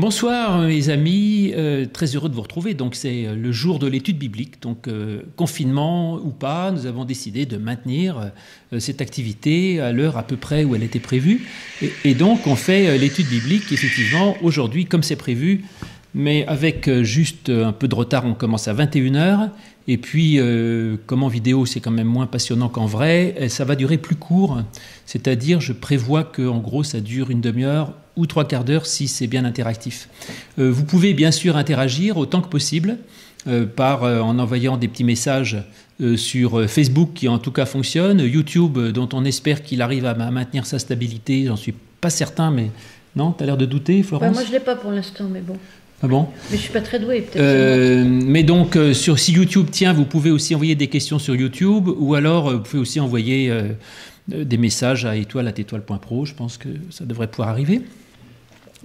Bonsoir mes amis, très heureux de vous retrouver. Donc c'est le jour de l'étude biblique, donc confinement ou pas, nous avons décidé de maintenir cette activité à l'heure à peu près où elle était prévue. Et donc on fait l'étude biblique effectivement aujourd'hui comme c'est prévu, mais avec juste un peu de retard, on commence à 21 h. Et puis, comme en vidéo, c'est quand même moins passionnant qu'en vrai, ça va durer plus court. C'est-à-dire, je prévois qu'en gros, ça dure une demi-heure ou trois quarts d'heure si c'est bien interactif. Vous pouvez bien sûr interagir autant que possible en envoyant des petits messages sur Facebook, qui en tout cas fonctionne, YouTube, dont on espère qu'il arrive à maintenir sa stabilité. J'en suis pas certain, mais non, tu as l'air de douter, Florence? Moi, je ne l'ai pas pour l'instant, mais bon. Ah bon? Mais je ne suis pas très douée, peut-être. Mais donc, si YouTube tient, vous pouvez aussi envoyer des questions sur YouTube, ou alors vous pouvez aussi envoyer des messages à étoile@étoile.pro. Je pense que ça devrait pouvoir arriver.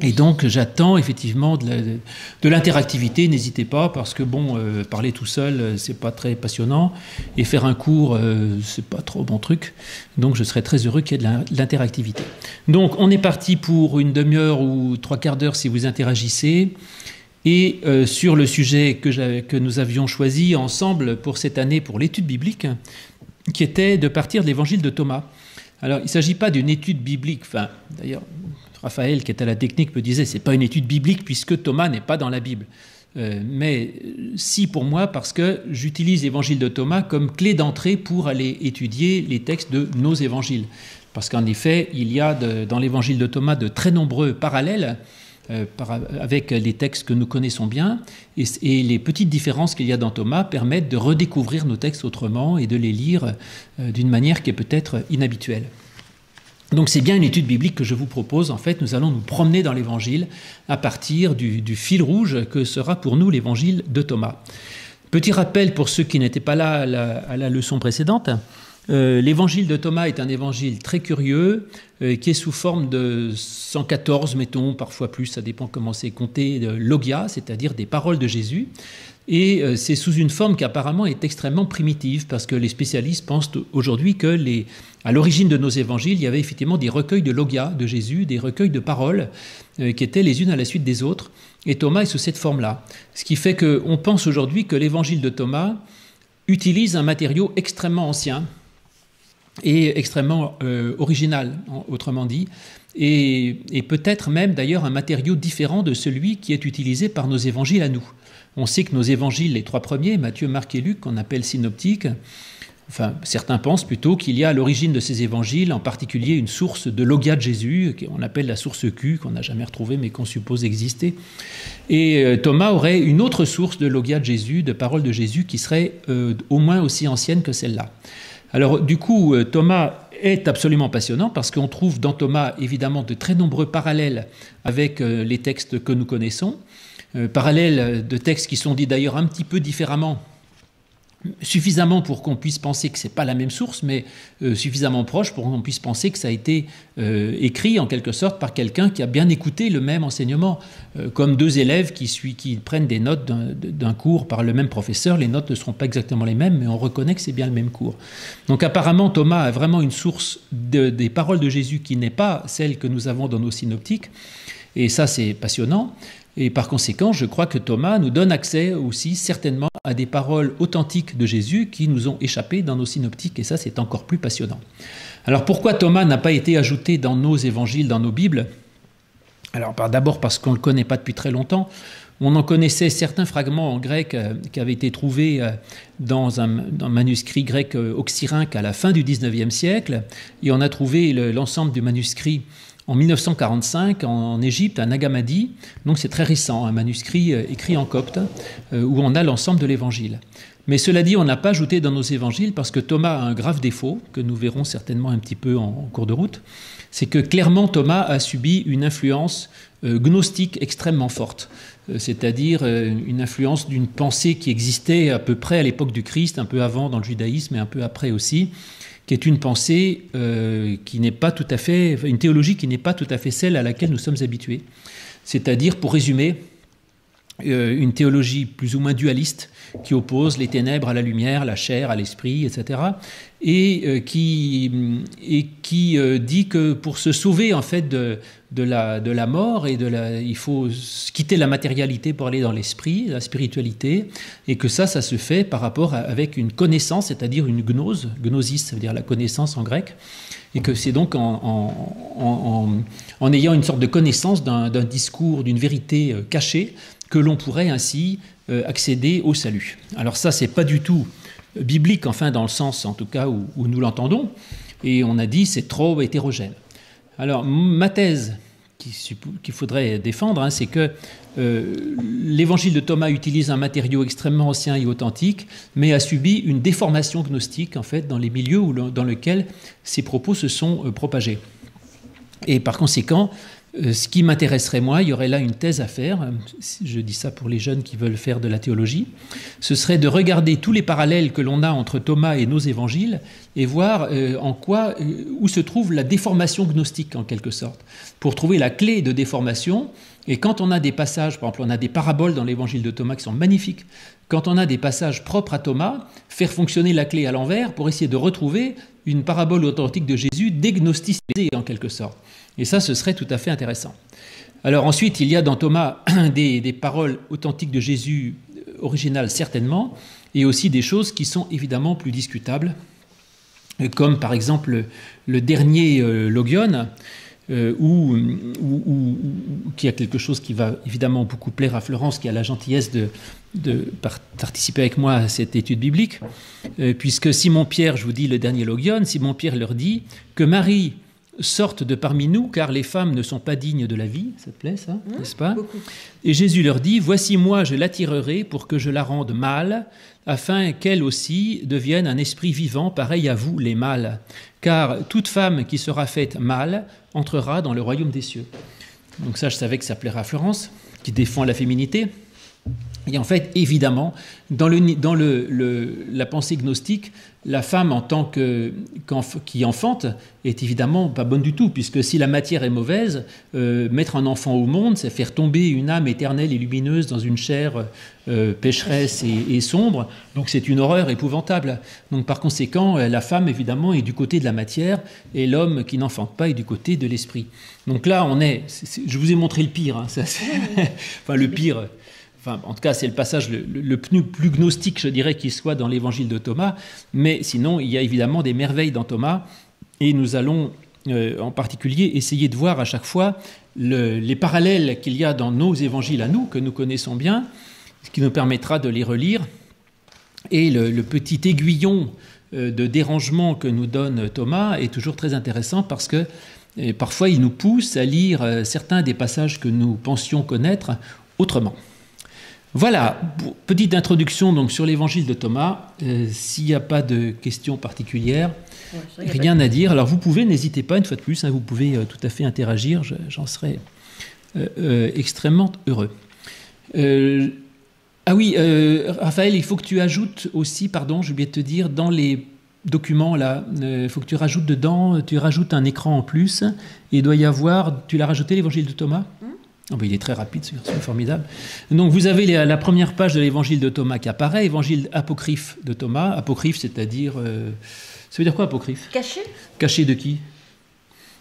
Et donc, j'attends effectivement de l'interactivité. N'hésitez pas, parce que bon, parler tout seul, c'est pas très passionnant, et faire un cours, c'est pas trop bon truc. Donc, je serais très heureux qu'il y ait de l'interactivité. Donc, on est parti pour une demi-heure ou trois quarts d'heure si vous interagissez. Et sur le sujet que nous avions choisi ensemble pour cette année, pour l'étude biblique, qui était de partir de l'évangile de Thomas. Alors, il ne s'agit pas d'une étude biblique. Enfin, d'ailleurs, Raphaël, qui est à la technique, me disait, c'est pas une étude biblique puisque Thomas n'est pas dans la Bible. Mais si pour moi, parce que j'utilise l'évangile de Thomas comme clé d'entrée pour aller étudier les textes de nos évangiles. Parce qu'en effet, il y a dans l'évangile de Thomas de très nombreux parallèles avec les textes que nous connaissons bien, et les petites différences qu'il y a dans Thomas permettent de redécouvrir nos textes autrement et de les lire d'une manière qui est peut-être inhabituelle. Donc c'est bien une étude biblique que je vous propose. En fait, nous allons nous promener dans l'évangile à partir du fil rouge que sera pour nous l'évangile de Thomas. Petit rappel pour ceux qui n'étaient pas là à la leçon précédente. L'évangile de Thomas est un évangile très curieux qui est sous forme de 114, mettons, parfois plus, ça dépend comment c'est compté, de logia, c'est-à-dire des paroles de Jésus. Et c'est sous une forme qui apparemment est extrêmement primitive, parce que les spécialistes pensent aujourd'hui que à l'origine de nos évangiles, il y avait effectivement des recueils de logia de Jésus, des recueils de paroles qui étaient les unes à la suite des autres. Et Thomas est sous cette forme-là. Ce qui fait qu'on pense aujourd'hui que l'évangile de Thomas utilise un matériau extrêmement ancien et extrêmement original, autrement dit, et peut-être même d'ailleurs un matériau différent de celui qui est utilisé par nos évangiles à nous. On sait que nos évangiles, les trois premiers, Matthieu, Marc et Luc, qu'on appelle synoptiques, enfin certains pensent plutôt qu'il y a à l'origine de ces évangiles, en particulier une source de logia de Jésus, qu'on appelle la source Q, qu'on n'a jamais retrouvée mais qu'on suppose exister. Et Thomas aurait une autre source de logia de Jésus, de paroles de Jésus, qui serait au moins aussi ancienne que celle-là. Alors du coup, Thomas est absolument passionnant parce qu'on trouve dans Thomas évidemment de très nombreux parallèles avec les textes que nous connaissons, parallèles de textes qui sont dits d'ailleurs un petit peu différemment, suffisamment pour qu'on puisse penser que ce n'est pas la même source, mais suffisamment proche pour qu'on puisse penser que ça a été écrit en quelque sorte par quelqu'un qui a bien écouté le même enseignement. Comme deux élèves qui prennent des notes d'un cours par le même professeur, les notes ne seront pas exactement les mêmes, mais on reconnaît que c'est bien le même cours. Donc apparemment, Thomas a vraiment une source des paroles de Jésus qui n'est pas celle que nous avons dans nos synoptiques, et ça c'est passionnant. Et par conséquent, je crois que Thomas nous donne accès aussi certainement à des paroles authentiques de Jésus qui nous ont échappé dans nos synoptiques, et ça c'est encore plus passionnant. Alors pourquoi Thomas n'a pas été ajouté dans nos évangiles, dans nos Bibles? Alors d'abord parce qu'on ne le connaît pas depuis très longtemps. On en connaissait certains fragments en grec qui avaient été trouvés dans un manuscrit grec oxyrhynque à la fin du XIXe siècle, et on a trouvé l'ensemble du manuscrit en 1945, en Égypte, à Nag Hammadi. Donc c'est très récent, un manuscrit écrit en copte, où on a l'ensemble de l'évangile. Mais cela dit, on n'a pas ajouté dans nos évangiles, parce que Thomas a un grave défaut, que nous verrons certainement un petit peu en cours de route, c'est que clairement Thomas a subi une influence gnostique extrêmement forte, c'est-à-dire une influence d'une pensée qui existait à peu près à l'époque du Christ, un peu avant dans le judaïsme et un peu après aussi, qui est une pensée qui n'est pas tout à fait, une théologie qui n'est pas tout à fait celle à laquelle nous sommes habitués. C'est-à-dire, pour résumer, une théologie plus ou moins dualiste qui oppose les ténèbres à la lumière, la chair à l'esprit, etc. Et qui dit que pour se sauver en fait de la mort il faut quitter la matérialité pour aller dans l'esprit, la spiritualité, et que ça se fait par rapport avec une connaissance, c'est-à-dire une gnose, gnosis, ça veut dire la connaissance en grec, et que c'est donc en ayant une sorte de connaissance d'un discours, d'une vérité cachée, que l'on pourrait ainsi accéder au salut. Alors ça, c'est pas du tout biblique, enfin dans le sens en tout cas où nous l'entendons, et on a dit c'est trop hétérogène. Alors ma thèse qu'il faudrait défendre, c'est que l'évangile de Thomas utilise un matériau extrêmement ancien et authentique, mais a subi une déformation gnostique en fait dans les milieux dans lesquels ces propos se sont propagés. Et par conséquent, ce qui m'intéresserait, moi, il y aurait là une thèse à faire, je dis ça pour les jeunes qui veulent faire de la théologie, ce serait de regarder tous les parallèles que l'on a entre Thomas et nos évangiles et voir où se trouve la déformation gnostique en quelque sorte, pour trouver la clé de déformation. Et quand on a des passages, par exemple on a des paraboles dans l'évangile de Thomas qui sont magnifiques, quand on a des passages propres à Thomas, faire fonctionner la clé à l'envers pour essayer de retrouver une parabole authentique de Jésus dégnosticisée en quelque sorte. Et ça, ce serait tout à fait intéressant. Alors ensuite, il y a dans Thomas des paroles authentiques de Jésus originales certainement, et aussi des choses qui sont évidemment plus discutables, comme par exemple le dernier logion, qui a quelque chose qui va évidemment beaucoup plaire à Florence, qui a la gentillesse de participer avec moi à cette étude biblique, puisque Simon-Pierre, je vous dis le dernier logion, Simon-Pierre leur dit que Marie sorte de parmi nous, car les femmes ne sont pas dignes de la vie. Ça te plaît, ça, n'est-ce pas? Beaucoup. Et Jésus leur dit, voici moi, je l'attirerai pour que je la rende mâle, afin qu'elle aussi devienne un esprit vivant, pareil à vous, les mâles. Car toute femme qui sera faite mâle entrera dans le royaume des cieux. Donc ça, je savais que ça plairait à Florence, qui défend la féminité. Et en fait, évidemment, dans la pensée gnostique, la femme en tant qui enfante est évidemment pas bonne du tout, puisque si la matière est mauvaise, mettre un enfant au monde, c'est faire tomber une âme éternelle et lumineuse dans une chair pécheresse et sombre, donc c'est une horreur épouvantable. Donc par conséquent, la femme évidemment est du côté de la matière, et l'homme qui n'enfante pas est du côté de l'esprit. Donc là, je vous ai montré le pire, hein, enfin le pire... Enfin, en tout cas, c'est le passage le plus gnostique, je dirais, qui soit dans l'évangile de Thomas. Mais sinon, il y a évidemment des merveilles dans Thomas. Et nous allons, en particulier, essayer de voir à chaque fois les parallèles qu'il y a dans nos évangiles à nous, que nous connaissons bien, ce qui nous permettra de les relire. Et le petit aiguillon de dérangement que nous donne Thomas est toujours très intéressant parce que parfois, il nous pousse à lire certains des passages que nous pensions connaître autrement. Voilà, petite introduction donc sur l'évangile de Thomas. S'il n'y a pas de questions particulières, rien à dire. Alors vous pouvez, n'hésitez pas, une fois de plus, vous pouvez tout à fait interagir, j'en serais extrêmement heureux. Raphaël, il faut que tu ajoutes aussi, pardon, j'ai oublié de te dire, dans les documents là, il faut que tu rajoutes dedans, tu rajoutes un écran en plus, et il doit y avoir, tu l'as rajouté l'évangile de Thomas ? Oh ben il est très rapide, c'est formidable. Donc vous avez la première page de l'évangile de Thomas qui apparaît, évangile apocryphe de Thomas. Apocryphe, c'est-à-dire... ça veut dire quoi, apocryphe? Caché. Caché de qui?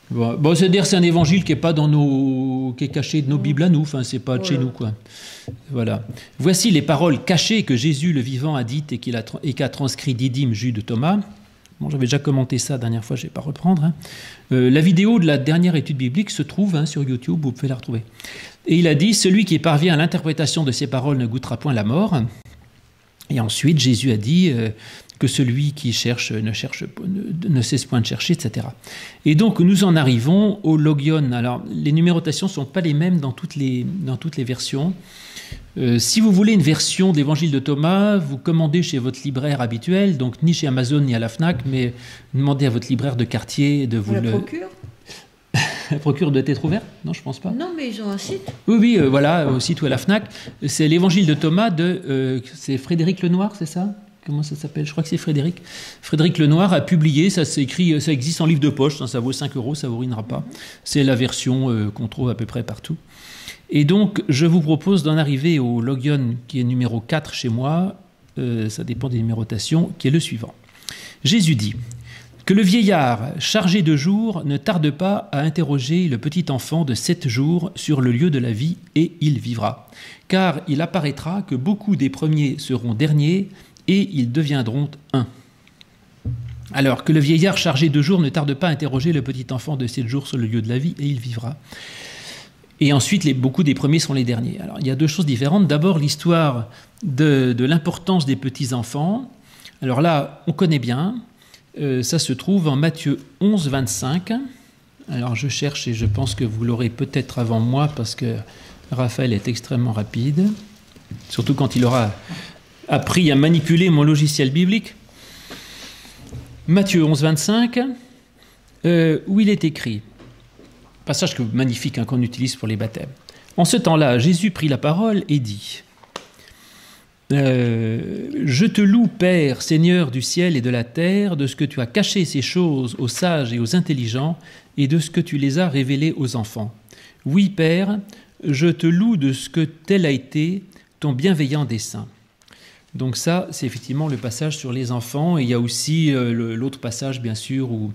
Bon, c'est-à-dire c'est un évangile qui est pas qui est caché de nos Bibles à nous, enfin c'est pas de chez nous, quoi. Voilà. Voici les paroles cachées que Jésus le vivant a dites et qu'a transcrit Didyme, Jude de Thomas. Bon, j'avais déjà commenté ça la dernière fois, je ne vais pas reprendre. Hein. La vidéo de la dernière étude biblique se trouve sur YouTube, vous pouvez la retrouver. Et il a dit, celui qui parvient à l'interprétation de ces paroles ne goûtera point la mort. Et ensuite, Jésus a dit que celui qui cherche ne cesse point de chercher, etc. Et donc, nous en arrivons au logion. Alors, les numérotations ne sont pas les mêmes dans toutes les versions. Si vous voulez une version d'évangile de Thomas, vous commandez chez votre libraire habituel, donc ni chez Amazon ni à la FNAC, mais demandez à votre libraire de quartier de vous le... procure. La procure doit être ouverte? Non, je ne pense pas. Non, mais ils ont un site. Oui, voilà, au site ou à la FNAC. C'est l'évangile de Thomas c'est Frédéric Lenoir, c'est ça? Comment ça s'appelle? Je crois que c'est Frédéric. Frédéric Lenoir a publié, ça existe en livre de poche, ça vaut 5 €, ça ne vous ruinera pas. C'est la version qu'on trouve à peu près partout. Et donc, je vous propose d'en arriver au logion qui est numéro 4 chez moi, ça dépend des numérotations, qui est le suivant. Jésus dit que le vieillard chargé de jour ne tarde pas à interroger le petit enfant de 7 jours sur le lieu de la vie, et il vivra. Car il apparaîtra que beaucoup des premiers seront derniers, et ils deviendront un. Alors que le vieillard chargé de jour ne tarde pas à interroger le petit enfant de 7 jours sur le lieu de la vie, et il vivra. Et ensuite, beaucoup des premiers sont les derniers. Alors, il y a deux choses différentes. D'abord, l'histoire de l'importance des petits-enfants. Alors là, on connaît bien. Ça se trouve en Matthieu 11, 25. Alors, je cherche et je pense que vous l'aurez peut-être avant moi parce que Raphaël est extrêmement rapide. Surtout quand il aura appris à manipuler mon logiciel biblique. Matthieu 11, 25, où il est écrit... Passage magnifique qu'on utilise pour les baptêmes. En ce temps-là, Jésus prit la parole et dit « Je te loue, Père, Seigneur du ciel et de la terre, de ce que tu as caché ces choses aux sages et aux intelligents, et de ce que tu les as révélées aux enfants. Oui, Père, je te loue de ce que tel a été ton bienveillant dessein. » Donc ça, c'est effectivement le passage sur les enfants. Et il y a aussi l'autre passage, bien sûr, où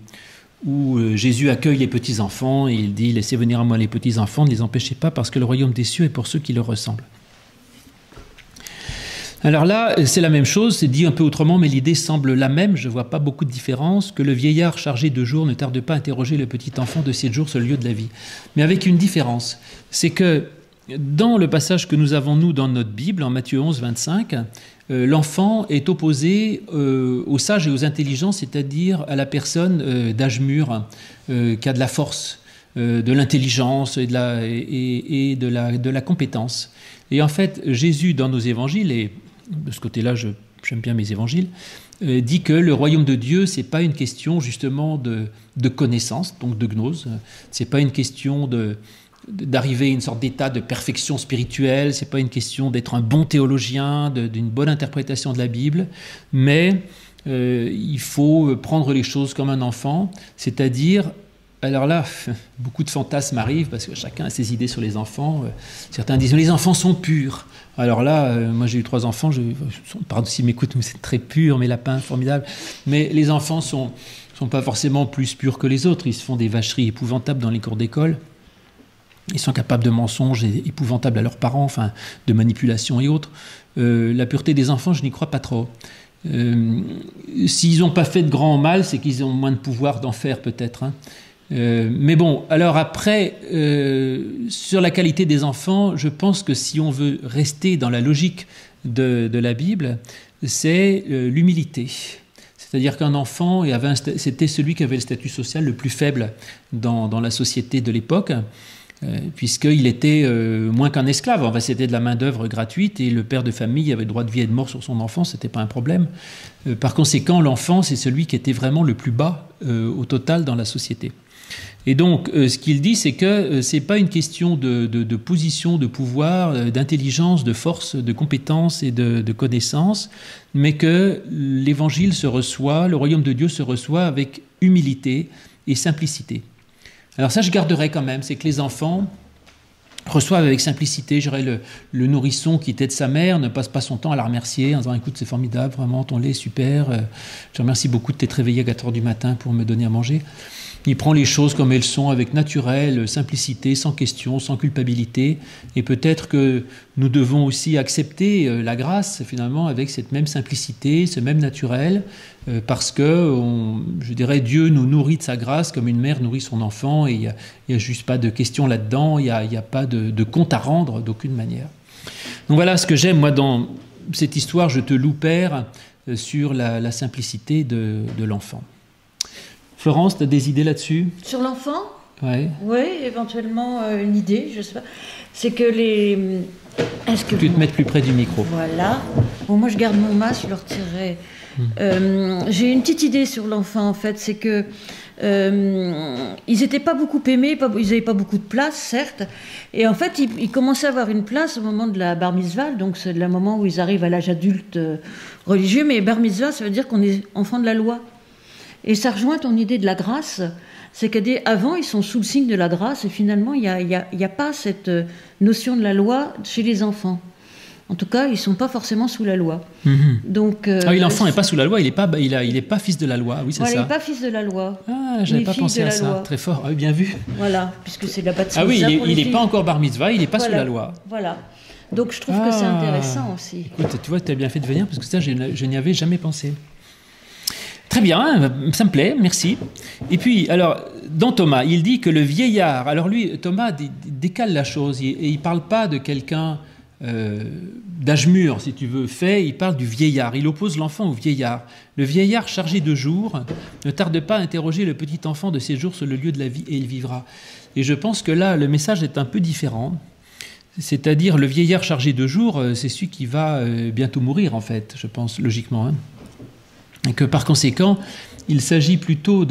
Jésus accueille les petits-enfants et il dit « Laissez venir à moi les petits-enfants, ne les empêchez pas, parce que le royaume des cieux est pour ceux qui leur ressemblent. » Alors là, c'est la même chose, c'est dit un peu autrement, mais l'idée semble la même, je ne vois pas beaucoup de différence, que le vieillard chargé de jour ne tarde pas à interroger le petit-enfant de 7 jours sur le lieu de la vie. Mais avec une différence, c'est que dans le passage que nous avons, nous, dans notre Bible, en Matthieu 11, 25, l'enfant est opposé aux sages et aux intelligents, c'est-à-dire à la personne d'âge mûr, qui a de la force, de l'intelligence et de la compétence. Et en fait, Jésus, dans nos évangiles, et de ce côté-là, j'aime bien mes évangiles, dit que le royaume de Dieu, ce n'est pas une question justement de connaissance, donc de gnose, ce n'est pas une question d'arriver à une sorte d'état de perfection spirituelle, ce n'est pas une question d'être un bon théologien, d'une bonne interprétation de la Bible, mais il faut prendre les choses comme un enfant, c'est-à-dire, alors là, beaucoup de fantasmes arrivent parce que chacun a ses idées sur les enfants. Certains disent « les enfants sont purs ». Alors là, moi j'ai eu 3 enfants, pardon s'ils m'écoutent, c'est très pur, mes lapins, formidable. Mais les enfants sont pas forcément plus purs que les autres, ils se font des vacheries épouvantables dans les cours d'école. Ils sont capables de mensonges épouvantables à leurs parents, enfin, de manipulation et autres. La pureté des enfants, je n'y crois pas trop. S'ils n'ont pas fait de grand mal, c'est qu'ils ont moins de pouvoir d'en faire peut-être. Hein. Mais bon, alors après, sur la qualité des enfants, je pense que si on veut rester dans la logique de la Bible, c'est l'humilité. C'est-à-dire qu'un enfant, c'était celui qui avait le statut social le plus faible dans la société de l'époque, puisqu'il était moins qu'un esclave. Enfin, c'était de la main-d'œuvre gratuite et le père de famille avait le droit de vie et de mort sur son enfant, ce n'était pas un problème. Par conséquent, l'enfant, c'est celui qui était vraiment le plus bas au total dans la société. Et donc, ce qu'il dit, c'est que ce n'est pas une question de position, de pouvoir, d'intelligence, de force, de compétence et de connaissance, mais que l'évangile se reçoit, le royaume de Dieu se reçoit avec humilité et simplicité. Alors ça, je garderai quand même, c'est que les enfants reçoivent avec simplicité. Je dirais le nourrisson qui tête sa mère ne passe pas son temps à la remercier en disant « écoute, c'est formidable, vraiment, ton lait est super, je te remercie beaucoup de t'être réveillé à 4 heures du matin pour me donner à manger ». Il prend les choses comme elles sont, avec naturel, simplicité, sans question, sans culpabilité. Et peut-être que nous devons aussi accepter la grâce, finalement, avec cette même simplicité, ce même naturel, parce que, je dirais, Dieu nous nourrit de sa grâce comme une mère nourrit son enfant, et il n'y a juste pas de question là-dedans, il n'y a pas de compte à rendre d'aucune manière. Donc voilà ce que j'aime, moi, dans cette histoire, je te loue, Père, sur la simplicité de l'enfant. Florence, tu as des idées là-dessus? Sur l'enfant? Ouais. Oui, éventuellement une idée, je sais pas. C'est que les... Est-ce que tu te mettes plus près du micro? Voilà. Bon, moi je garde mon masque, je le retirerai. J'ai une petite idée sur l'enfant en fait, c'est que ils n'étaient pas beaucoup aimés, ils n'avaient pas beaucoup de place, certes. Et en fait, ils commençaient à avoir une place au moment de la bar mitzvah, donc c'est le moment où ils arrivent à l'âge adulte religieux. Mais bar mitzvah, ça veut dire qu'on est enfant de la loi. Et ça rejoint ton idée de la grâce, c'est qu'avant, ils sont sous le signe de la grâce, et finalement, il n'y a pas cette notion de la loi chez les enfants. En tout cas, ils ne sont pas forcément sous la loi. Donc, ah oui, l'enfant n'est pas sous la loi, il n'est pas fils de la loi, oui, c'est ça. Il n'est pas fils de la loi. Ah, je n'avais pas pensé à ça, très fort, ah, oui, bien vu. Voilà, puisque c'est la baptise. Ah oui, il n'est pas encore bar mitzvah, il n'est pas sous la loi. Voilà. Donc je trouve que c'est intéressant aussi. Écoute, tu vois, tu as bien fait de venir, parce que ça, je n'y avais jamais pensé. Très bien, ça me plaît, merci. Et puis, alors, dans Thomas, il dit que le vieillard, alors lui, Thomas décale la chose, et il ne parle pas de quelqu'un d'âge mûr, si tu veux, il parle du vieillard. Il oppose l'enfant au vieillard. Le vieillard chargé de jours ne tarde pas à interroger le petit enfant de ses jours sur le lieu de la vie, et il vivra. Et je pense que là, le message est un peu différent. C'est-à-dire, le vieillard chargé de jours, c'est celui qui va bientôt mourir, en fait, je pense, logiquement. Hein. Et que par conséquent, il s'agit plutôt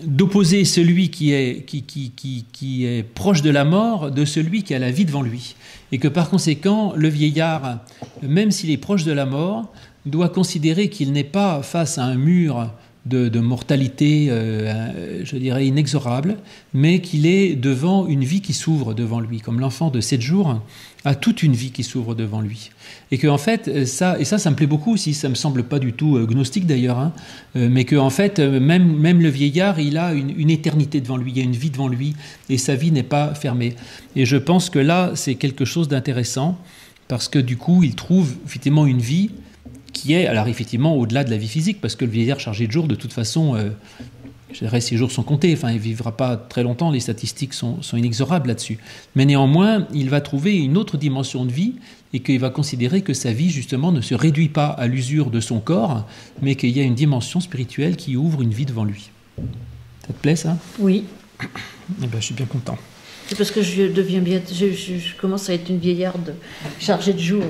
d'opposer celui qui est proche de la mort de celui qui a la vie devant lui. Et que par conséquent, le vieillard, même s'il est proche de la mort, doit considérer qu'il n'est pas face à un mur de mortalité, je dirais, inexorable, mais qu'il est devant une vie qui s'ouvre devant lui, comme l'enfant de 7 jours a toute une vie qui s'ouvre devant lui. Et que en fait, ça me plaît beaucoup aussi, ça me semble pas du tout gnostique d'ailleurs, hein, mais que en fait, même le vieillard, il a une éternité devant lui, il y a une vie devant lui, et sa vie n'est pas fermée. Et je pense que là, c'est quelque chose d'intéressant, parce que du coup, il trouve effectivement une vie qui est, alors effectivement, au-delà de la vie physique, parce que le vieillard chargé de jours, de toute façon, je dirais, ses jours sont comptés, enfin, il ne vivra pas très longtemps, les statistiques sont inexorables là-dessus. Mais néanmoins, il va trouver une autre dimension de vie, et qu'il va considérer que sa vie, justement, ne se réduit pas à l'usure de son corps, mais qu'il y a une dimension spirituelle qui ouvre une vie devant lui. Ça te plaît, ça ? Oui. Eh ben, je suis bien content. C'est parce que je commence à être une vieillarde chargée de jours.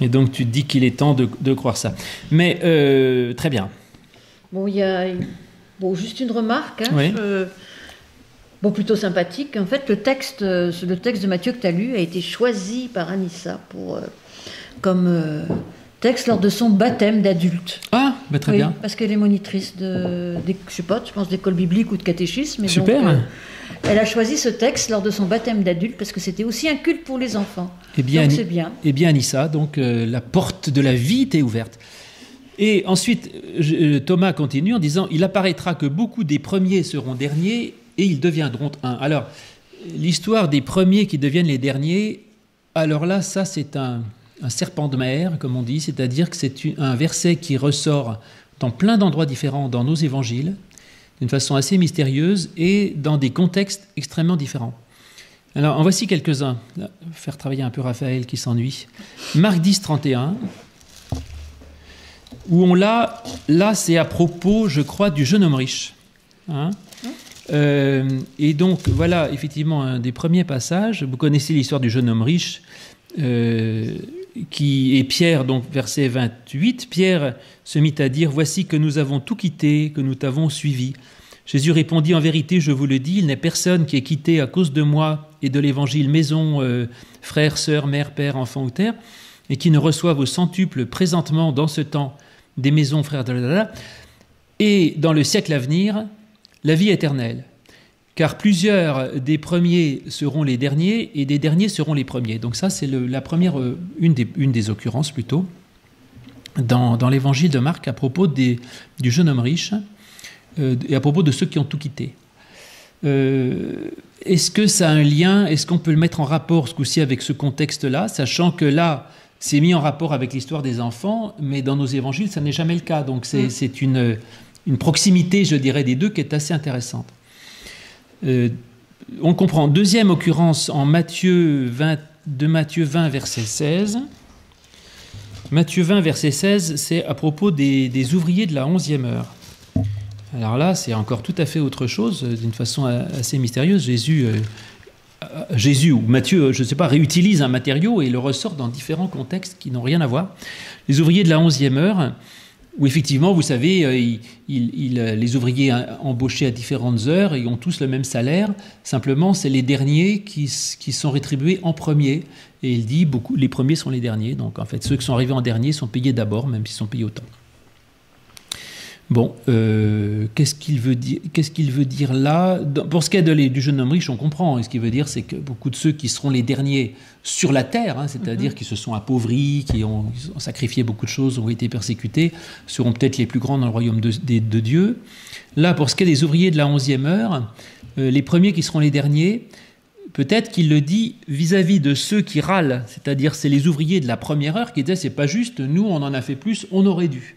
Et donc, tu te dis qu'il est temps de croire ça. Mais, très bien. Bon, il y a juste une remarque, hein, oui. Plutôt sympathique. En fait, le texte de Matthieu que tu as lu a été choisi par Anissa comme texte lors de son baptême d'adulte. Ah, bah très bien. Parce qu'elle est monitrice je pense d'école biblique ou de catéchisme. Super. Donc, elle a choisi ce texte lors de son baptême d'adulte parce que c'était aussi un culte pour les enfants. Eh bien, donc c'est bien. Eh bien, Anissa, donc la porte de la vie t'est ouverte. Et ensuite, Thomas continue en disant « Il apparaîtra que beaucoup des premiers seront derniers et ils deviendront un. » Alors, l'histoire des premiers qui deviennent les derniers, alors là, ça c'est un serpent de mer, comme on dit, c'est-à-dire que c'est un verset qui ressort dans plein d'endroits différents dans nos évangiles, d'une façon assez mystérieuse et dans des contextes extrêmement différents. Alors, en voici quelques-uns. Faire travailler un peu Raphaël qui s'ennuie. Marc 10, 31, où on l'a, là c'est à propos, je crois, du jeune homme riche. Hein ? Et donc, voilà, effectivement, un des premiers passages. Vous connaissez l'histoire du jeune homme riche, qui est Pierre, donc verset 28. Pierre se mit à dire « Voici que nous avons tout quitté, que nous t'avons suivi. » Jésus répondit « En vérité, je vous le dis, il n'est personne qui ait quitté à cause de moi et de l'évangile maison, frères, sœurs, mère, père, enfant ou terre, et qui ne reçoive au centuple présentement dans ce temps des maisons, frères, et dans le siècle à venir, la vie éternelle. Car plusieurs des premiers seront les derniers et des derniers seront les premiers. » Donc ça, c'est la première, une des occurrences plutôt, dans l'évangile de Marc à propos du jeune homme riche et à propos de ceux qui ont tout quitté. Est-ce que ça a un lien? Est-ce qu'on peut le mettre en rapport ce coup-ci avec ce contexte-là, sachant que là, c'est mis en rapport avec l'histoire des enfants, mais dans nos évangiles, ça n'est jamais le cas. Donc c'est une proximité, je dirais, des deux qui est assez intéressante. On comprend. Deuxième occurrence en Matthieu 20, verset 16. Matthieu 20, verset 16, c'est à propos des ouvriers de la 11e heure. Alors là, c'est encore tout à fait autre chose, d'une façon assez mystérieuse. Jésus ou Matthieu, je ne sais pas, réutilise un matériau et le ressort dans différents contextes qui n'ont rien à voir. Les ouvriers de la 11e heure, où effectivement, vous savez, les ouvriers embauchés à différentes heures, ils ont tous le même salaire. Simplement, c'est les derniers qui sont rétribués en premier. Et il dit, les premiers sont les derniers. Donc en fait, ceux qui sont arrivés en dernier sont payés d'abord, même s'ils sont payés autant. Bon, qu'est-ce qu'il veut dire là? Pour ce qui est du jeune homme riche, on comprend. Et ce qu'il veut dire, c'est que beaucoup de ceux qui seront les derniers sur la terre, hein, c'est-à-dire qui se sont appauvris, qui ont sacrifié beaucoup de choses, ont été persécutés, seront peut-être les plus grands dans le royaume de Dieu. Là, pour ce qui est des ouvriers de la 11e heure, les premiers qui seront les derniers, peut-être qu'il le dit vis-à-vis de ceux qui râlent, c'est-à-dire c'est les ouvriers de la première heure qui disaient c'est pas juste, nous on en a fait plus, on aurait dû.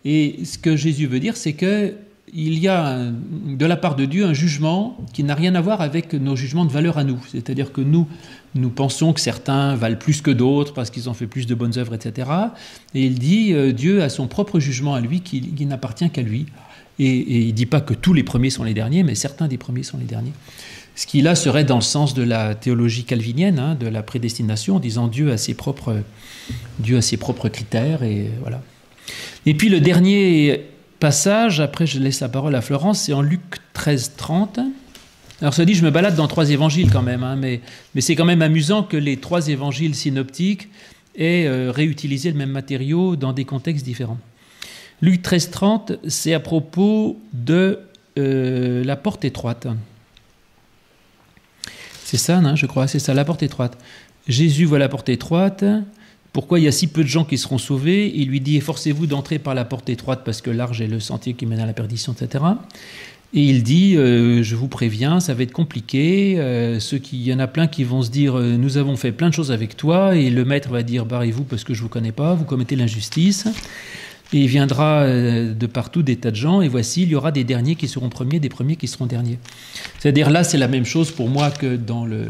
Et ce que Jésus veut dire, c'est qu'il y a de la part de Dieu un jugement qui n'a rien à voir avec nos jugements de valeur à nous. C'est-à-dire que nous pensons que certains valent plus que d'autres parce qu'ils ont fait plus de bonnes œuvres, etc. Et il dit, Dieu a son propre jugement à lui qui n'appartient qu'à lui. Et il ne dit pas que tous les premiers sont les derniers, mais certains des premiers sont les derniers. Ce qui là serait dans le sens de la théologie calvinienne, hein, de la prédestination, en disant Dieu a ses propres critères, et voilà. Et puis le dernier passage, après je laisse la parole à Florence, c'est en Luc 13, 30. Alors ça dit, je me balade dans 3 évangiles quand même, hein, mais c'est quand même amusant que les 3 évangiles synoptiques aient réutilisé le même matériau dans des contextes différents. Luc 13, 30, c'est à propos de la porte étroite. C'est ça, non, je crois, c'est ça, la porte étroite. Jésus voit la porte étroite. Pourquoi il y a si peu de gens qui seront sauvés? Il lui dit, efforcez-vous d'entrer par la porte étroite parce que large est le sentier qui mène à la perdition, etc. Et il dit, je vous préviens, ça va être compliqué. Il y en a plein qui vont se dire, nous avons fait plein de choses avec toi. Et le maître va dire, barrez-vous parce que je ne vous connais pas, vous commettez l'injustice. Et il viendra de partout des tas de gens, et voici, il y aura des derniers qui seront premiers, des premiers qui seront derniers. C'est-à-dire là, c'est la même chose pour moi que dans la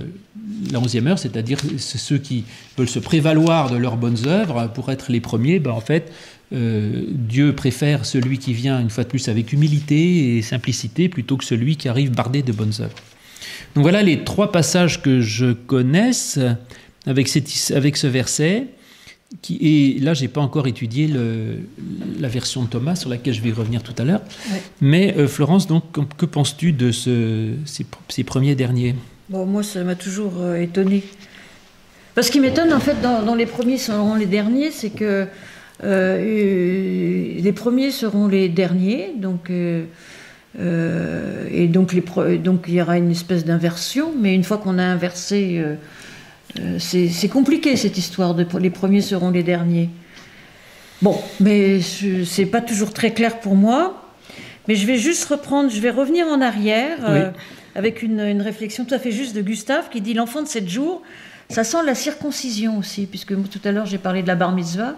11e heure, c'est-à-dire ceux qui veulent se prévaloir de leurs bonnes œuvres pour être les premiers, en fait, Dieu préfère celui qui vient, une fois de plus, avec humilité et simplicité, plutôt que celui qui arrive bardé de bonnes œuvres. Donc voilà les 3 passages que je connaisse avec ce verset. Et là, je n'ai pas encore étudié la version de Thomas, sur laquelle je vais revenir tout à l'heure. Ouais. Mais Florence, donc, que penses-tu de ces premiers derniers? Bon, moi, ça m'a toujours étonnée. Parce qu'il m'étonne, en fait, dans les premiers seront les derniers, c'est que les premiers seront les derniers, donc et donc il y aura une espèce d'inversion, mais une fois qu'on a inversé... c'est compliqué cette histoire de les premiers seront les derniers. Bon, mais c'est pas toujours très clair pour moi. Mais je vais juste revenir en arrière avec une réflexion tout à fait juste de Gustave qui dit l'enfant de 7 jours, ça sent la circoncision aussi, puisque tout à l'heure j'ai parlé de la bar mitzvah.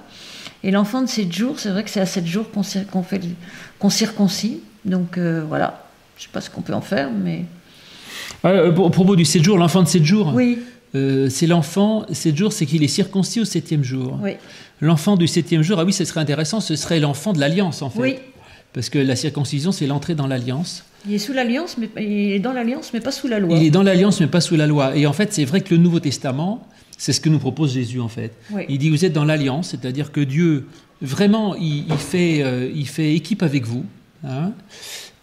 Et l'enfant de 7 jours, c'est vrai que c'est à 7 jours qu'on circoncie. Donc voilà, je sais pas ce qu'on peut en faire, mais... Au propos du 7 jours, l'enfant de 7 jours. Oui. C'est l'enfant, 7 jours, c'est qu'il est circoncis au 7e jour. Oui. L'enfant du 7e jour, ah oui, ce serait intéressant, ce serait l'enfant de l'alliance, en fait. Oui. Parce que la circoncision, c'est l'entrée dans l'alliance. Il est sous l'alliance, mais il est dans l'alliance, mais pas sous la loi. Il est dans l'alliance, mais pas sous la loi. Et en fait, c'est vrai que le Nouveau Testament, c'est ce que nous propose Jésus, en fait. Oui. Il dit, vous êtes dans l'alliance, c'est-à-dire que Dieu, vraiment, il fait équipe avec vous, hein,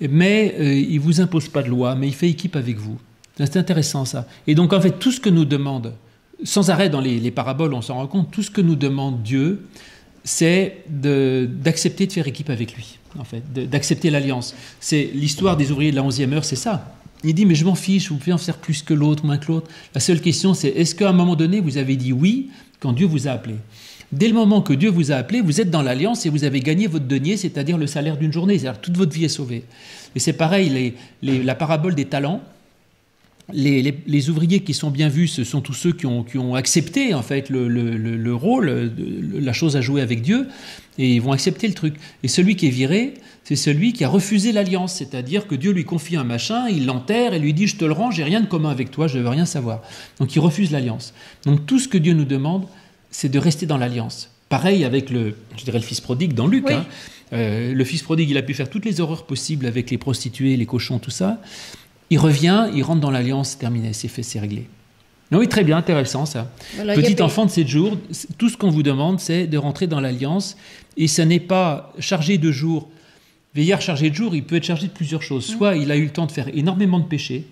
mais il ne vous impose pas de loi, mais il fait équipe avec vous. C'est intéressant, ça. Et donc, en fait, tout ce que nous demande, sans arrêt dans les paraboles, on s'en rend compte, tout ce que nous demande Dieu, c'est d'accepter de faire équipe avec lui, en fait, d'accepter l'alliance. C'est l'histoire des ouvriers de la 11e heure, c'est ça. Il dit, mais je m'en fiche, vous pouvez en faire plus que l'autre, moins que l'autre. La seule question, c'est, est-ce qu'à un moment donné, vous avez dit oui quand Dieu vous a appelé? Dès le moment que Dieu vous a appelé, vous êtes dans l'alliance et vous avez gagné votre denier, c'est-à-dire le salaire d'une journée. C'est-à-dire toute votre vie est sauvée. Et c'est pareil, la parabole des talents. Les ouvriers qui sont bien vus, ce sont tous ceux qui ont accepté en fait le rôle, la chose à jouer avec Dieu, et ils vont accepter le truc. Et celui qui est viré, c'est celui qui a refusé l'alliance, c'est-à-dire que Dieu lui confie un machin, il l'enterre et lui dit « je te le rends, j'ai rien de commun avec toi, je ne veux rien savoir ». Donc il refuse l'alliance. Donc tout ce que Dieu nous demande, c'est de rester dans l'alliance. Pareil avec le fils prodigue dans Luc. Oui. Hein. Le fils prodigue, il a pu faire toutes les horreurs possibles avec les prostituées, les cochons, tout ça. Il revient, il rentre dans l'alliance, c'est terminé, c'est fait, c'est réglé. Oui, très bien, intéressant ça. Voilà, petit enfant de 7 jours, tout ce qu'on vous demande, c'est de rentrer dans l'alliance. Et ça n'est pas chargé de jours. Veillard chargé de jours, il peut être chargé de plusieurs choses. Soit il a eu le temps de faire énormément de péchés,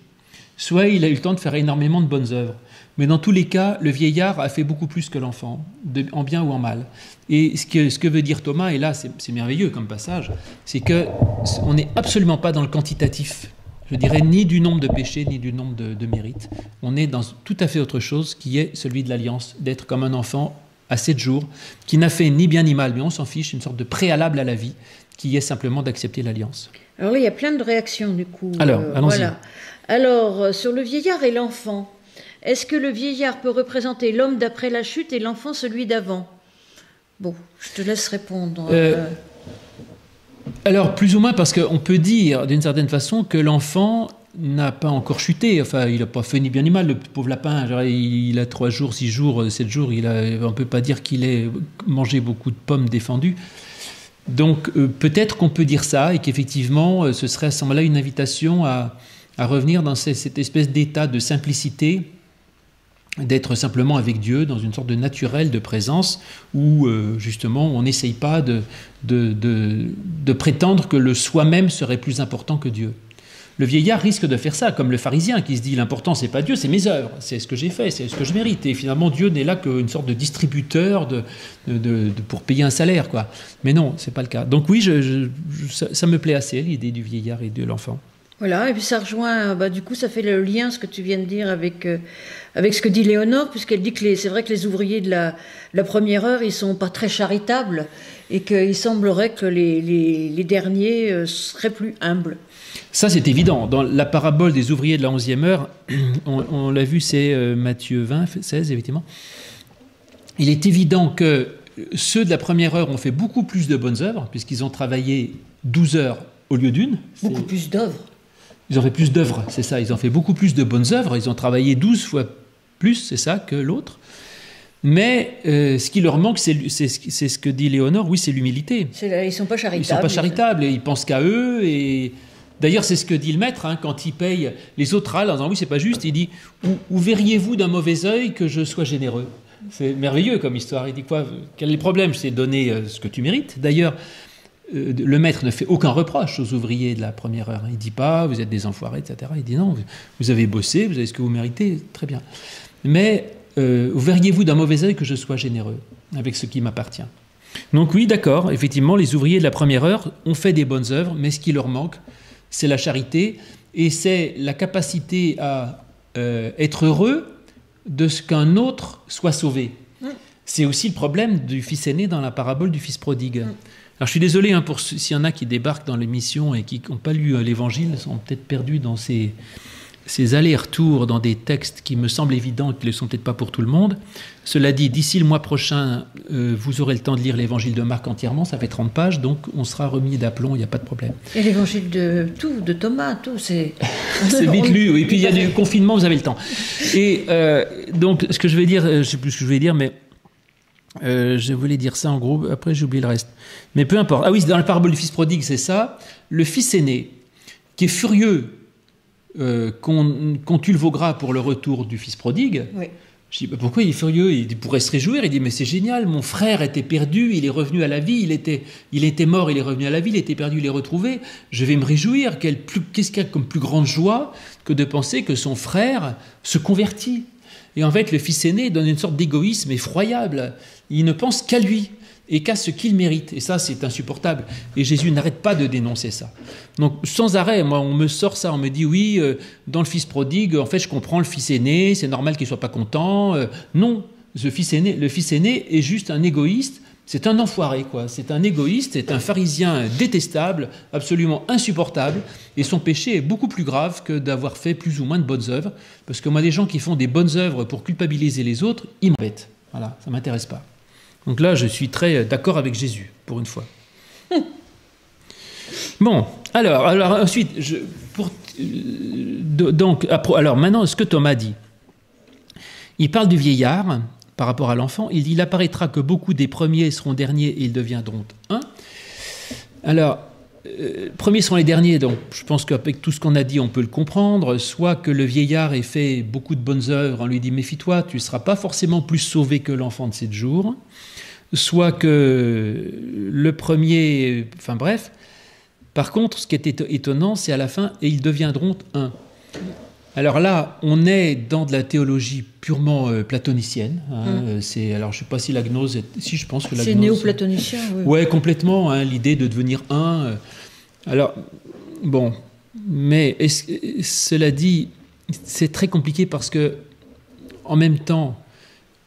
soit il a eu le temps de faire énormément de bonnes œuvres. Mais dans tous les cas, le vieillard a fait beaucoup plus que l'enfant, en bien ou en mal. Et ce que veut dire Thomas, et là c'est merveilleux comme passage, c'est qu'on n'est absolument pas dans le quantitatif, je dirais, ni du nombre de péchés, ni du nombre de mérites. On est dans tout à fait autre chose, qui est celui de l'alliance, d'être comme un enfant à 7 jours, qui n'a fait ni bien ni mal, mais on s'en fiche, une sorte de préalable à la vie, qui est simplement d'accepter l'alliance. Alors là, il y a plein de réactions du coup. Alors, allons-y. Voilà. Alors, sur le vieillard et l'enfant, est-ce que le vieillard peut représenter l'homme d'après la chute et l'enfant celui d'avant? Bon, je te laisse répondre. Alors, plus ou moins, parce qu'on peut dire, d'une certaine façon, que l'enfant n'a pas encore chuté. Enfin, il n'a pas fait ni bien ni mal, le pauvre lapin. Genre, il a 3 jours, 6 jours, 7 jours. On ne peut pas dire qu'il ait mangé beaucoup de pommes défendues. Donc, peut-être qu'on peut dire ça, et qu'effectivement, ce serait à ce moment-là une invitation à revenir dans cette espèce d'état de simplicité, d'être simplement avec Dieu, dans une sorte de naturel de présence, où justement on n'essaye pas de prétendre que le soi-même serait plus important que Dieu. Le vieillard risque de faire ça, comme le pharisien qui se dit l'important c'est pas Dieu, c'est mes œuvres, c'est ce que j'ai fait, c'est ce que je mérite. Et finalement Dieu n'est là qu'une sorte de distributeur pour payer un salaire, quoi. Mais non, c'est pas le cas. Donc oui, ça me plaît assez, l'idée du vieillard et de l'enfant. Voilà, et puis ça rejoint, du coup ça fait le lien, ce que tu viens de dire, avec ce que dit Léonore, puisqu'elle dit que c'est vrai que les ouvriers de la première heure, ils sont pas très charitables, et qu'il semblerait que les derniers seraient plus humbles. Ça, c'est évident. Dans la parabole des ouvriers de la 11e heure, on l'a vu, c'est Matthieu 20, 16, effectivement. Il est évident que ceux de la première heure ont fait beaucoup plus de bonnes œuvres, puisqu'ils ont travaillé 12 heures au lieu d'une. Beaucoup plus d'œuvres. Ils ont fait plus d'œuvres, c'est ça. Ils ont fait beaucoup plus de bonnes œuvres. Ils ont travaillé 12 fois plus, c'est ça, que l'autre. Mais ce qui leur manque, c'est ce que dit Léonore, oui, c'est l'humilité. Ils ne sont pas charitables. Ils ne sont pas charitables, et ils pensent qu'à eux. Et d'ailleurs, c'est ce que dit le maître, quand il paye les autres râles en disant oui, c'est pas juste. Il dit où verriez-vous d'un mauvais œil que je sois généreux? C'est merveilleux comme histoire. Il dit quoi? Quel est le problème? C'est donner ce que tu mérites. D'ailleurs, le maître ne fait aucun reproche aux ouvriers de la première heure. Il ne dit pas vous êtes des enfoirés, etc. Il dit non, vous avez bossé, vous avez ce que vous méritez, très bien. Mais verriez-vous d'un mauvais œil que je sois généreux avec ce qui m'appartient? Donc oui, d'accord, effectivement, les ouvriers de la première heure ont fait des bonnes œuvres, mais ce qui leur manque, c'est la charité, et c'est la capacité à être heureux de ce qu'un autre soit sauvé. C'est aussi le problème du fils aîné dans la parabole du fils prodigue. Alors je suis désolé pour s'il y en a qui débarquent dans l'émission et qui n'ont pas lu l'Évangile, sont peut-être perdus dans ces allers-retours dans des textes qui me semblent évidents, qui ne le sont peut-être pas pour tout le monde. Cela dit, d'ici le mois prochain, vous aurez le temps de lire l'Évangile de Marc entièrement, ça fait 30 pages, donc on sera remis d'aplomb, il n'y a pas de problème. Et l'Évangile de Thomas, tout, c'est... C'est vite lu, oui. Et puis il y a du confinement, vous avez le temps. Et donc, ce que je vais dire, je ne sais plus ce que je vais dire, mais je voulais dire ça en gros, après j'ai oublié le reste. Mais peu importe. Ah oui, dans la parabole du fils prodigue, c'est ça. Le fils aîné, qui est furieux qu'on tue le veau gras pour le retour du fils prodigue. Oui. Je dis, pourquoi il est furieux? Il pourrait se réjouir. Il dit, mais c'est génial, mon frère était perdu, il est revenu à la vie, il était mort, il est revenu à la vie, il était perdu, il est retrouvé. Je vais me réjouir. Qu'est-ce qu'il y a comme plus grande joie que de penser que son frère se convertit? Et en fait, le fils aîné donne une sorte d'égoïsme effroyable. Il ne pense qu'à lui et qu'à ce qu'il mérite. Et ça, c'est insupportable. Et Jésus n'arrête pas de dénoncer ça. Donc, sans arrêt, moi, on me sort ça, on me dit, oui, dans le fils prodigue, en fait, je comprends le fils aîné, c'est normal qu'il ne soit pas content. Non, le fils aîné est juste un égoïste. C'est un enfoiré, quoi. C'est un égoïste, c'est un pharisien détestable, absolument insupportable. Et son péché est beaucoup plus grave que d'avoir fait plus ou moins de bonnes œuvres. Parce que moi, des gens qui font des bonnes œuvres pour culpabiliser les autres, ils m'embêtent. Voilà, ça ne m'intéresse pas. Donc là, je suis très d'accord avec Jésus, pour une fois. Bon, alors ensuite, alors maintenant, ce que Thomas dit. Il parle du vieillard par rapport à l'enfant. Il dit, il apparaîtra que beaucoup des premiers seront derniers et ils deviendront un. Alors, premiers seront les derniers, donc je pense qu'avec tout ce qu'on a dit, on peut le comprendre. Soit que le vieillard ait fait beaucoup de bonnes œuvres, on lui dit, méfie-toi, tu ne seras pas forcément plus sauvé que l'enfant de 7 jours. Soit que le premier... Enfin bref. Par contre, ce qui est étonnant, c'est à la fin, et ils deviendront un. Alors là, on est dans de la théologie purement platonicienne. Alors, je ne sais pas si la gnose... Si, je pense que la gnose... C'est néo-platonicien, oui. Ouais, complètement. L'idée de devenir un. Alors, bon. Mais cela dit, c'est très compliqué parce que, en même temps,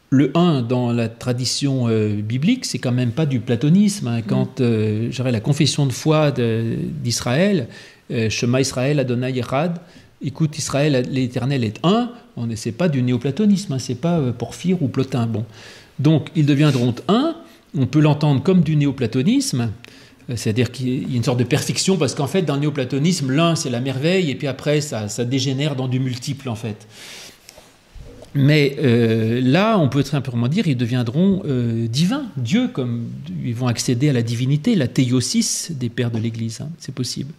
le un dans la tradition biblique, c'est quand même pas du platonisme. Quand j'aurais la confession de foi d'Israël, Shema Israël, Adonai Echad, écoute Israël, l'Éternel est un, c'est pas du néoplatonisme, c'est pas Porphyre ou Plotin. Bon. Donc, ils deviendront un, on peut l'entendre comme du néoplatonisme, c'est-à-dire qu'il y a une sorte de perfection, parce qu'en fait, dans le néoplatonisme, l'un, c'est la merveille, et puis après, ça dégénère dans du multiple, en fait. Mais là, on peut très simplement dire, ils deviendront divins, Dieu, comme ils vont accéder à la divinité, la théosis des pères de l'Église, c'est possible.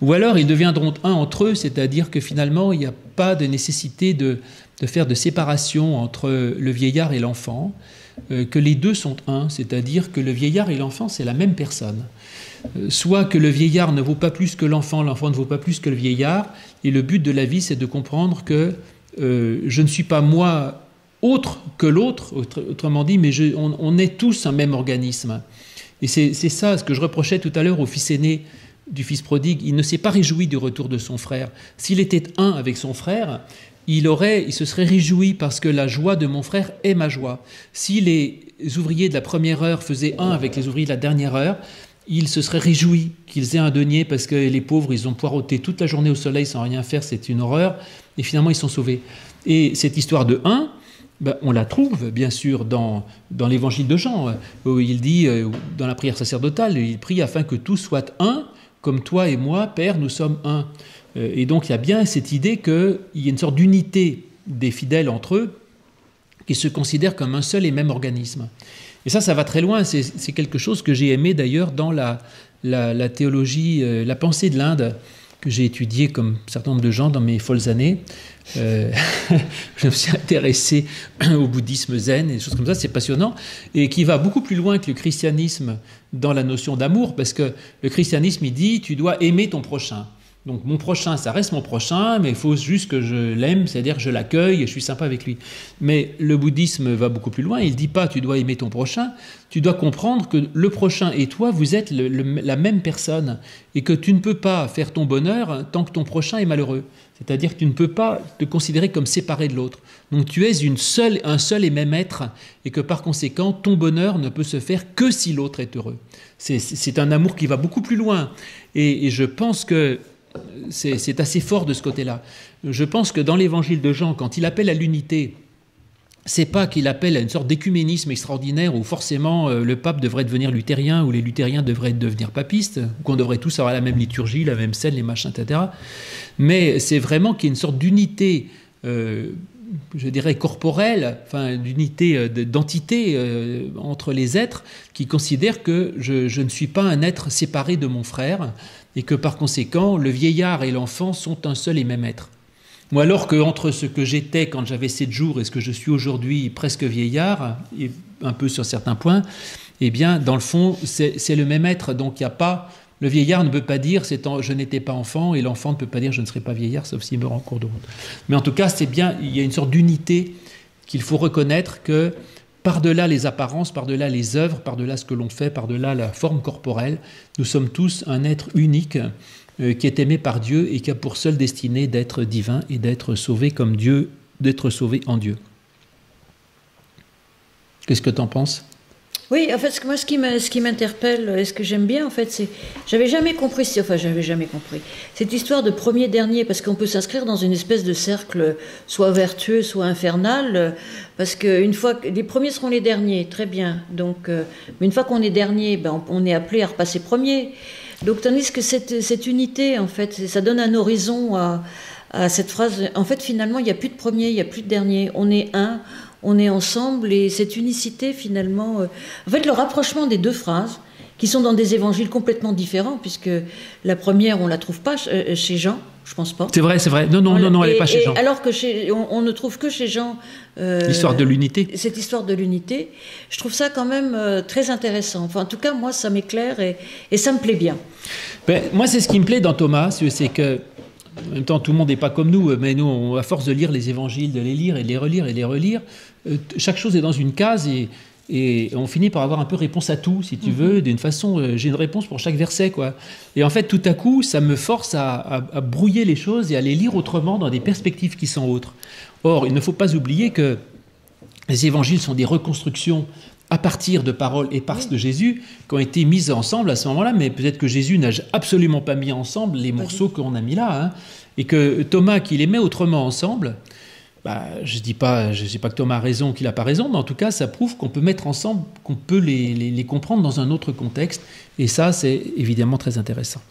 Ou alors, ils deviendront un entre eux, c'est-à-dire que finalement, il n'y a pas de nécessité de faire de séparation entre le vieillard et l'enfant, que les deux sont un, c'est-à-dire que le vieillard et l'enfant, c'est la même personne. Soit que le vieillard ne vaut pas plus que l'enfant ne vaut pas plus que le vieillard, et le but de la vie, c'est de comprendre que je ne suis pas moi autre que l'autre, autrement dit, mais on est tous un même organisme. Et c'est ça ce que je reprochais tout à l'heure au fils aîné du fils prodigue. Il ne s'est pas réjoui du retour de son frère. S'il était un avec son frère, il se serait réjoui parce que la joie de mon frère est ma joie. Si les ouvriers de la première heure faisaient un avec les ouvriers de la dernière heure, il se serait réjoui qu'ils aient un denier parce que les pauvres, ils ont poireauté toute la journée au soleil sans rien faire, c'est une horreur, et finalement ils sont sauvés. Et cette histoire de un, on la trouve bien sûr dans l'évangile de Jean, où il dit, dans la prière sacerdotale, il prie afin que tous soient un, comme toi et moi, Père, nous sommes un. Et donc il y a bien cette idée qu'il y a une sorte d'unité des fidèles entre eux, qui se considèrent comme un seul et même organisme. Et ça va très loin, c'est quelque chose que j'ai aimé d'ailleurs dans la théologie, la pensée de l'Inde, que j'ai étudiée comme un certain nombre de gens dans mes folles années. Je me suis intéressé au bouddhisme zen et des choses comme ça, c'est passionnant, et qui va beaucoup plus loin que le christianisme dans la notion d'amour, parce que le christianisme, il dit, tu dois aimer ton prochain. Donc mon prochain, ça reste mon prochain, mais il faut juste que je l'aime, c'est-à-dire que je l'accueille et je suis sympa avec lui. Mais le bouddhisme va beaucoup plus loin, il ne dit pas tu dois aimer ton prochain, tu dois comprendre que le prochain et toi, vous êtes la même personne, et que tu ne peux pas faire ton bonheur tant que ton prochain est malheureux. C'est-à-dire que tu ne peux pas te considérer comme séparé de l'autre. Donc tu es un seul et même être, et que par conséquent, ton bonheur ne peut se faire que si l'autre est heureux. C'est un amour qui va beaucoup plus loin, et je pense que c'est assez fort de ce côté-là. Je pense que dans l'évangile de Jean, quand il appelle à l'unité, c'est pas qu'il appelle à une sorte d'écuménisme extraordinaire où forcément le pape devrait devenir luthérien ou les luthériens devraient devenir papistes, ou qu'on devrait tous avoir la même liturgie, la même scène, les machins, etc. Mais c'est vraiment qu'il y a une sorte d'unité, je dirais corporelle, enfin d'unité, d'entité entre les êtres qui considèrent que je ne suis pas un être séparé de mon frère, et que par conséquent, le vieillard et l'enfant sont un seul et même être. Moi, alors qu'entre ce que j'étais quand j'avais 7 jours et ce que je suis aujourd'hui presque vieillard, et un peu sur certains points, eh bien, dans le fond, c'est le même être. Donc, il n'y a pas... Le vieillard ne peut pas dire je n'étais pas enfant, et l'enfant ne peut pas dire je ne serai pas vieillard, sauf s'il meurt en cours de route. Mais en tout cas, c'est bien, il y a une sorte d'unité qu'il faut reconnaître que par-delà les apparences, par-delà les œuvres, par-delà ce que l'on fait, par-delà la forme corporelle, nous sommes tous un être unique qui est aimé par Dieu et qui a pour seule destinée d'être divin et d'être sauvé comme Dieu, d'être sauvé en Dieu. Qu'est-ce que tu en penses ? Oui, en fait, moi, ce qui m'interpelle et ce que j'aime bien, en fait, c'est... J'avais jamais compris cette histoire de premier-dernier, parce qu'on peut s'inscrire dans une espèce de cercle soit vertueux, soit infernal, parce qu'une fois... Les premiers seront les derniers, très bien. Donc, mais une fois qu'on est dernier, on est appelé à repasser premier. Donc, tandis que cette unité, en fait, ça donne un horizon à cette phrase. En fait, finalement, il n'y a plus de premier, il n'y a plus de dernier. On est un... On est ensemble, et cette unicité finalement... En fait, le rapprochement des deux phrases, qui sont dans des évangiles complètement différents, puisque la première, on ne la trouve pas chez Jean, je ne pense pas. C'est vrai. Non, elle n'est pas chez Jean. Alors que on ne trouve que chez Jean... l'histoire de l'unité. Cette histoire de l'unité, je trouve ça quand même très intéressant. Enfin, en tout cas, moi, ça m'éclaire et ça me plaît bien. Moi, c'est ce qui me plaît dans Thomas, c'est que en même temps, tout le monde n'est pas comme nous, mais nous, à force de lire les évangiles, de les lire et de les relire et de les relire, chaque chose est dans une case et on finit par avoir un peu réponse à tout, si tu veux, d'une façon, j'ai une réponse pour chaque verset, quoi. Et en fait, tout à coup, ça me force à brouiller les choses et à les lire autrement dans des perspectives qui sont autres. Or, il ne faut pas oublier que les évangiles sont des reconstructions à partir de paroles éparses de Jésus qui ont été mises ensemble à ce moment-là, mais peut-être que Jésus n'a absolument pas mis ensemble les morceaux qu'on a mis là, hein, et que Thomas, qui les met autrement ensemble, je ne dis pas que Thomas a raison, qu'il n'a pas raison, mais en tout cas, ça prouve qu'on peut mettre ensemble, qu'on peut les comprendre dans un autre contexte, et ça, c'est évidemment très intéressant.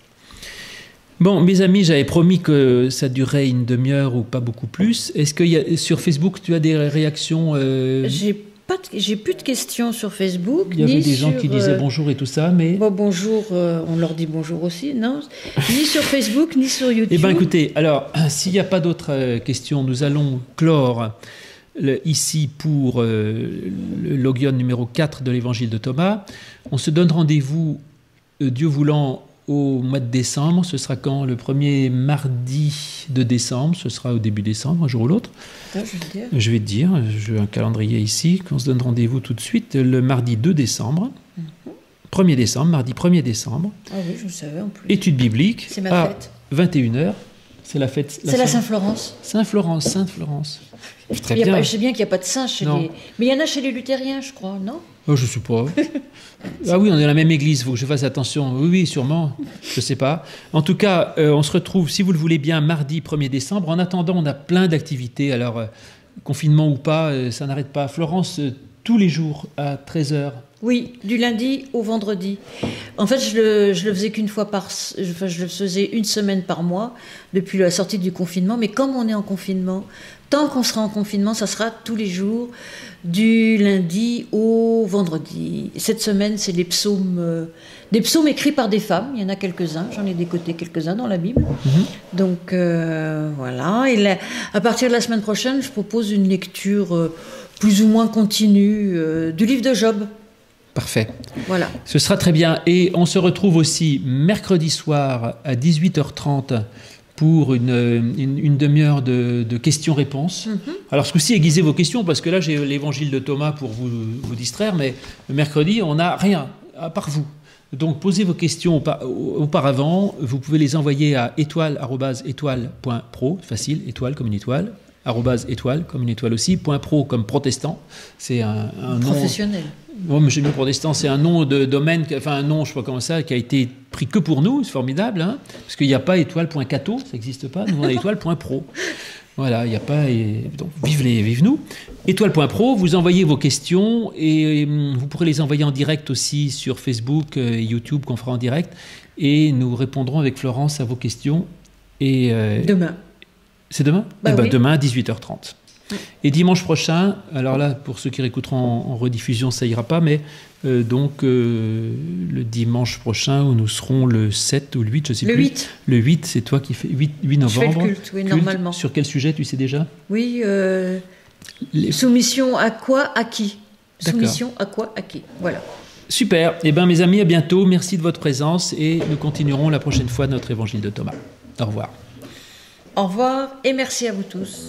Bon, mes amis, j'avais promis que ça durerait une demi-heure ou pas beaucoup plus. Est-ce que sur Facebook, tu as des réactions J'ai plus de questions sur Facebook. Il y avait des gens qui disaient bonjour et tout ça, mais... Bon, bonjour, on leur dit bonjour aussi, non? Ni sur Facebook, ni sur YouTube. Eh bien, écoutez, alors, s'il n'y a pas d'autres questions, nous allons clore ici pour le Logion numéro 4 de l'Évangile de Thomas. On se donne rendez-vous, Dieu voulant, au mois de décembre. Ce sera quand? Le premier mardi de décembre. Ce sera au début décembre, un jour ou l'autre. Je vais te dire, j'ai un calendrier ici, qu'on se donne rendez-vous tout de suite, le mardi 2 décembre. 1er décembre, mardi 1er décembre. Ah oui, je le savais en plus. Étude biblique. C'est ma fête. 21h. C'est la fête. C'est la Saint-Florence. Sainte-Florence. Très bien. bien. Je sais bien qu'il n'y a pas de saint chez les... Mais il y en a chez les luthériens, je crois, non? Oh, je ne sais pas. Ah oui, on est dans la même église, il faut que je fasse attention. Oui, sûrement. Je ne sais pas. En tout cas, on se retrouve, si vous le voulez bien, mardi 1er décembre. En attendant, on a plein d'activités. Alors, confinement ou pas, ça n'arrête pas. Florence, tous les jours à 13h. Oui, du lundi au vendredi. En fait, je le faisais qu'une fois je le faisais une semaine par mois depuis la sortie du confinement. Mais comme on est en confinement, tant qu'on sera en confinement, ça sera tous les jours, du lundi au vendredi. Cette semaine, c'est des psaumes écrits par des femmes. Il y en a quelques-uns. J'en ai décoté quelques-uns dans la Bible. Donc voilà. Et à partir de la semaine prochaine, je propose une lecture plus ou moins continue du livre de Job. Parfait. Voilà. Ce sera très bien. Et on se retrouve aussi mercredi soir à 18h30 pour une demi-heure de questions-réponses. Alors ce coup-ci, aiguisez vos questions, parce que là, j'ai l'évangile de Thomas pour vous distraire, mais le mercredi, on n'a rien, à part vous. Donc posez vos questions auparavant. Vous pouvez les envoyer à étoile@étoile.pro, facile, étoile comme une étoile, @étoile comme une étoile aussi, .pro comme protestant. C'est un nom professionnel. Bon, mais chez nous, protestants, c'est un nom de domaine, enfin un nom, je ne sais pas comment ça, qui a été pris que pour nous, c'est formidable, hein, parce qu'il n'y a pas étoile.cato, ça n'existe pas, nous on a étoile.pro. Voilà, il n'y a pas. Donc, vive nous. Étoile.pro, vous envoyez vos questions et vous pourrez les envoyer en direct aussi sur Facebook et YouTube qu'on fera en direct. Et nous répondrons avec Florence à vos questions. Et, demain. C'est demain? Oui. Demain à 18h30. Et dimanche prochain, alors là, pour ceux qui réécouteront en rediffusion, ça ira pas, mais le dimanche prochain, où nous serons le 7 ou le 8, je sais plus. 8. Le 8, c'est toi qui fais 8 novembre. Je fais le culte, oui, normalement. Sur quel sujet, tu sais déjà? Oui, soumission à quoi, à qui? D'accord. Soumission à quoi, à qui? Voilà. Super. Eh bien, mes amis, à bientôt. Merci de votre présence et nous continuerons la prochaine fois notre évangile de Thomas. Au revoir. Au revoir et merci à vous tous.